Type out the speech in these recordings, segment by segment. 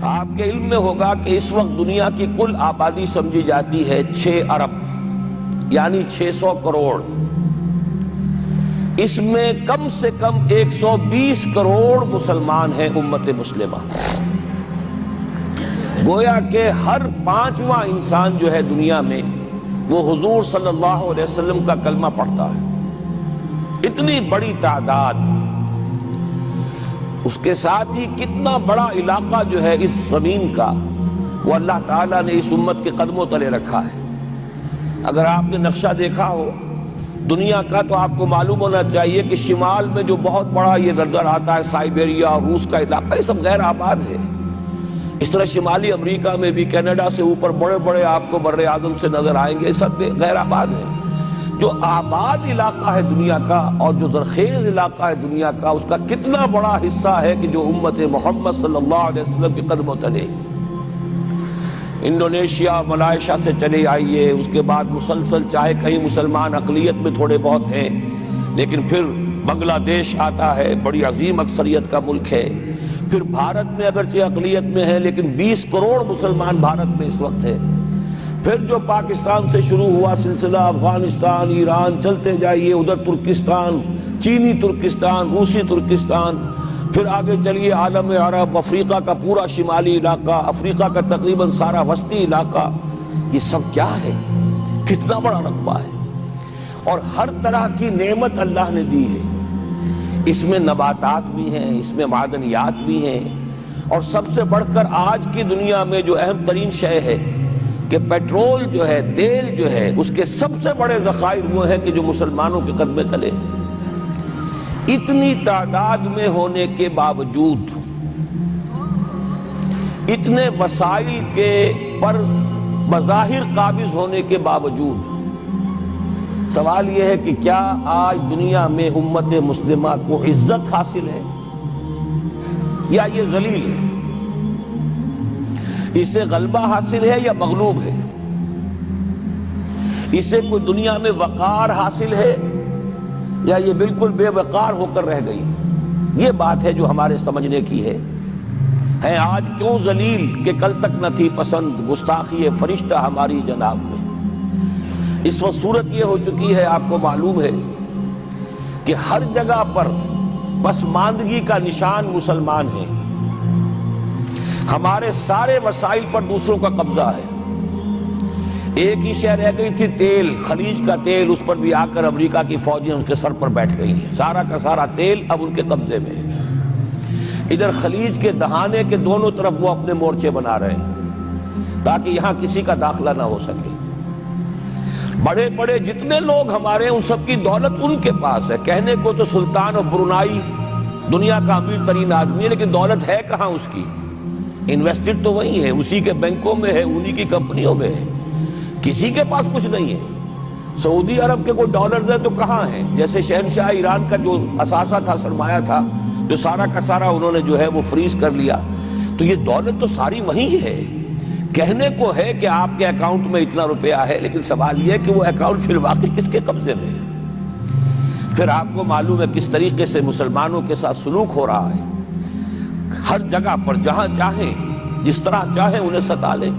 آپ کے علم میں ہوگا کہ اس وقت دنیا کی کل آبادی سمجھی جاتی ہے 6 ارب یعنی 600 کروڑ. اس میں کم سے کم 120 کروڑ مسلمان ہیں امت مسلمہ. گویا کہ ہر 5واں انسان جو ہے دنیا میں وہ حضور صلی اللہ علیہ وسلم کا کلمہ پڑھتا ہے. اتنی بڑی تعداد. اس کے ساتھ ہی کتنا بڑا علاقہ جو ہے اس زمین کا وہ اللہ تعالیٰ نے اس امت کے قدموں تلے رکھا ہے. اگر آپ نے نقشہ دیکھا ہو دنیا کا تو آپ کو معلوم ہونا چاہیے کہ شمال میں جو بہت بڑا یہ نظر آتا ہے سائبیریا اور روس کا علاقہ، یہ سب غیر آباد ہے. اس طرح شمالی امریکہ میں بھی کینیڈا سے اوپر بڑے بڑے آپ کو بر اعظم سے نظر آئیں گے، سب غیر آباد ہیں. جو آباد علاقہ ہے دنیا کا اور جو زرخیز علاقہ ہے دنیا کا، اس کا کتنا بڑا حصہ ہے کہ جو امت محمد صلی اللہ علیہ وسلم کے قدموں تلے. انڈونیشیا ملائیشیا سے چلے آئیے، اس کے بعد مسلسل چاہے کہیں مسلمان اقلیت میں تھوڑے بہت ہیں، لیکن پھر بنگلہ دیش آتا ہے، بڑی عظیم اکثریت کا ملک ہے. پھر بھارت میں اگرچہ اقلیت میں ہے لیکن 20 کروڑ مسلمان بھارت میں اس وقت ہے. پھر جو پاکستان سے شروع ہوا سلسلہ، افغانستان، ایران، چلتے جائیے ادھر ترکستان، چینی ترکستان، روسی ترکستان، پھر آگے چلیے عالم عرب، افریقہ کا پورا شمالی علاقہ، افریقہ کا تقریباً سارا وسطی علاقہ. یہ سب کیا ہے؟ کتنا بڑا رقبہ ہے اور ہر طرح کی نعمت اللہ نے دی ہے. اس میں نباتات بھی ہیں، اس میں معدنیات بھی ہیں، اور سب سے بڑھ کر آج کی دنیا میں جو اہم ترین شے ہے کہ پیٹرول جو ہے، تیل جو ہے، اس کے سب سے بڑے ذخائر وہ ہیں کہ جو مسلمانوں کے قدمے تلے. اتنی تعداد میں ہونے کے باوجود، اتنے وسائل کے پر بظاہر قابض ہونے کے باوجود، سوال یہ ہے کہ کیا آج دنیا میں امت مسلمہ کو عزت حاصل ہے یا یہ ذلیل ہے؟ اسے غلبہ حاصل ہے یا مغلوب ہے؟ اسے کوئی دنیا میں وقار حاصل ہے یا یہ بالکل بے وقار ہو کر رہ گئی؟ یہ بات ہے جو ہمارے سمجھنے کی ہے. آج کیوں ذلیل کہ کل تک نہ تھی پسند گستاخی فرشتہ ہماری جناب میں. اس وقت صورت یہ ہو چکی ہے، آپ کو معلوم ہے کہ ہر جگہ پر پسماندگی کا نشان مسلمان ہیں. ہمارے سارے وسائل پر دوسروں کا قبضہ ہے. ایک ہی شے رہ گئی تھی تیل، خلیج کا تیل، اس پر بھی آ کر امریکہ کی فوجیں ان کے سر پر بیٹھ گئی ہیں. سارا کا سارا تیل اب ان کے قبضے میں ہے. ادھر خلیج کے دہانے کے دونوں طرف وہ اپنے مورچے بنا رہے ہیں تاکہ یہاں کسی کا داخلہ نہ ہو سکے. بڑے بڑے جتنے لوگ ہمارے ان سب کی دولت ان کے پاس ہے. کہنے کو تو سلطان آف برونائی دنیا کا امیر ترین آدمی ہے، لیکن دولت ہے کہاں اس کی؟ انویسٹڈ تو وہی ہے، اسی کے بینکوں میں ہے، انہی کی کمپنیوں میں ہے. کسی کے پاس کچھ نہیں ہے. سعودی عرب کے کوئی ڈالرز ہیں تو کہاں ہیں؟ جیسے شہنشاہ ایران کا جو اثاثہ تھا، سرمایہ تھا، جو سارا کا سارا انہوں نے جو ہے وہ فریز کر لیا. تو یہ دولت تو ساری وہی ہے. کہنے کو ہے کہ آپ کے اکاؤنٹ میں اتنا روپیہ ہے، لیکن سوال یہ ہے کہ وہ اکاؤنٹ فی الواقع کس کے قبضے میں ہے؟ پھر آپ کو معلوم ہے کس طریقے سے مسلمانوں کے ساتھ سلوک ہو رہا ہے. ہر جگہ پر جہاں چاہیں، جس طرح چاہیں انہیں ستا لیں.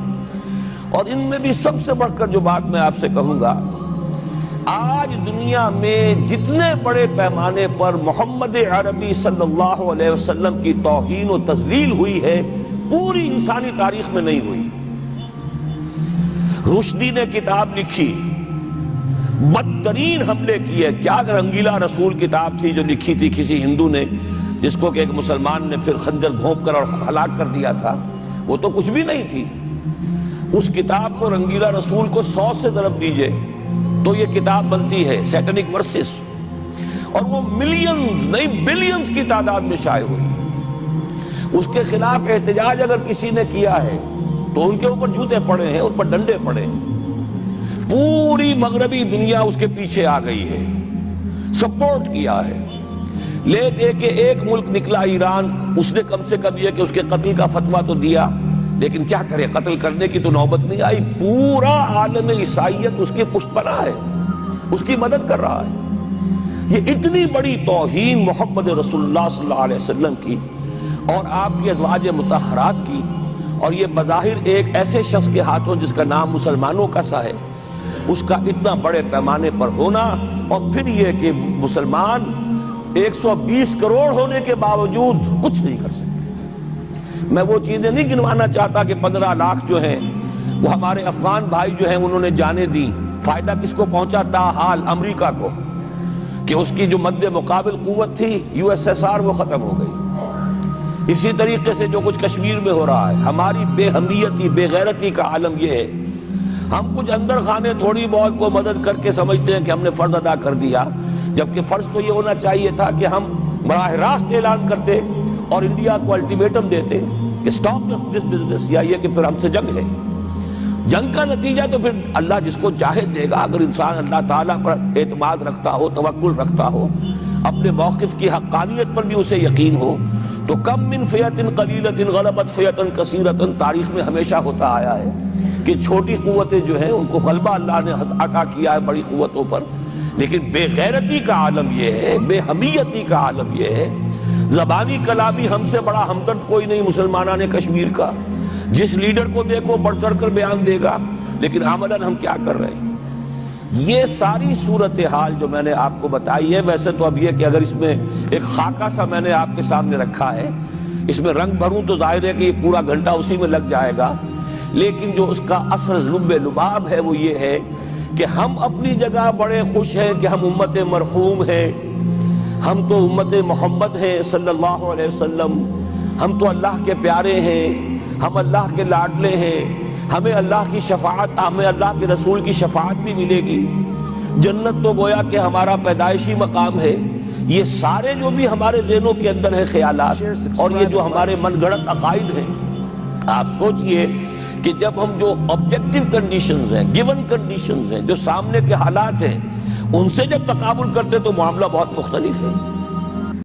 اور ان میں بھی سب سے بڑھ کر جو بات میں آپ سے کہوں گا، آج دنیا میں جتنے بڑے پیمانے پر محمد عربی صلی اللہ علیہ وسلم کی توہین و تذلیل ہوئی ہے، پوری انسانی تاریخ میں نہیں ہوئی. رشدی نے کتاب لکھی، بدترین حملے کیے. کیا رنگیلا رسول کتاب تھی جو لکھی تھی کسی ہندو نے، جس کو کہ ایک مسلمان نے پھر خنجر گھونپ کر اور ہلاک کر دیا تھا. وہ تو کچھ بھی نہیں تھی. اس کتاب کو رنگیلا رسول کو 100 سے ضرب دیجئے تو یہ کتاب بنتی ہے سیٹنک ورسز، اور وہ ملینز نہیں بلینز کی تعداد میں شائع ہوئی. اس کے خلاف احتجاج اگر کسی نے کیا ہے تو ان کے اوپر جوتے پڑے ہیں، ان پر ڈنڈے پڑے ہیں. پوری مغربی دنیا اس کے پیچھے آ گئی ہے، سپورٹ کیا ہے. لے دے کے ایک ملک نکلا ایران، اس نے کم سے کم یہ کہ اس کے قتل کا فتویٰ تو دیا، لیکن کیا کرے، قتل کرنے کی تو نوبت نہیں آئی. پورا عالم عیسائیت اس کی پشت پناہ ہے، اس کی مدد کر رہا ہے. یہ اتنی بڑی توہین محمد رسول اللہ صلی اللہ علیہ وسلم کی اور آپ کی ازواج مطہرات کی اور یہ بظاہر ایک ایسے شخص کے ہاتھوں جس کا نام مسلمانوں کا سا ہے، اس کا اتنا بڑے پیمانے پر ہونا، اور پھر یہ کہ مسلمان 120 کروڑ ہونے کے باوجود کچھ نہیں کر سکتے۔ میں وہ چیزیں نہیں گنوانا چاہتا کہ 15 لاکھ جو ہیں وہ ہمارے افغان بھائی جو ہیں انہوں نے جانیں دی، فائدہ کس کو پہنچا؟ تاحال امریکہ کو، کہ اس کی جو مد مقابل قوت تھی USSR وہ ختم ہو گئی۔ اسی طریقے سے جو کچھ کشمیر میں ہو رہا ہے، ہماری بے ہمیتی، بے غیرتی کا عالم یہ ہے، ہم کچھ اندر خانے تھوڑی بہت کو مدد کر کے سمجھتے ہیں کہ ہم نے فرض ادا کر دیا، جبکہ فرض تو یہ ہونا چاہیے تھا کہ ہم براہ راست اعلان کرتے اور انڈیا کو الٹیمیٹم دیتے کہ سٹاپ دس بزنس، یا یہ کہ پھر ہم سے جنگ ہے۔ جنگ کا نتیجہ تو پھر اللہ جس کو چاہے دے گا۔ اگر انسان اللہ تعالیٰ پر اعتماد رکھتا ہو، توکل رکھتا ہو، اپنے موقف کی حقانیت پر بھی اسے یقین ہو، تو کم من فیۃ قلیلۃ غلبت فیۃ کثیرۃ، تاریخ میں ہمیشہ ہوتا آیا ہے کہ چھوٹی قوتیں جو ہیں ان کو غلبہ اللہ نے عطا کیا ہے بڑی قوتوں پر، لیکن بے غیرتی کا عالم یہ ہے، بے حمیتی کا عالم یہ ہے۔ زبانی کلامی ہم سے بڑا ہمدرد کوئی نہیں مسلمانان کشمیر کا، جس لیڈر کو دیکھو بڑھ چڑھ کر بیان دے گا، لیکن عملاً ہم کیا کر رہے ہیں؟ یہ ساری صورتحال جو میں نے آپ کو بتائی ہے، ویسے تو اب یہ کہ اگر اس میں ایک خاکہ سا میں نے آپ کے سامنے رکھا ہے، اس میں رنگ بھروں تو ظاہر ہے کہ یہ پورا گھنٹہ اسی میں لگ جائے گا، لیکن جو اس کا اصل لب لباب ہے وہ یہ ہے کہ ہم اپنی جگہ بڑے خوش ہیں کہ ہم امت مرحوم ہیں، ہم تو امت محمد ہیں صلی اللہ علیہ وسلم، ہم تو اللہ کے پیارے ہیں، ہم اللہ کے لاڈلے ہیں، ہمیں اللہ کی شفاعت، ہمیں اللہ کے رسول کی شفاعت بھی ملے گی، جنت تو گویا کہ ہمارا پیدائشی مقام ہے۔ یہ سارے جو بھی ہمارے ذہنوں کے اندر ہیں خیالات، اور یہ جو ہمارے من گھڑت عقائد ہیں، آپ سوچئے کہ جب ہم جو آبجیکٹیو کنڈیشنز ہیں، گیون کنڈیشنز ہیں، جو سامنے کے حالات ہیں، ان سے جب تقابل کرتے تو معاملہ بہت مختلف ہے۔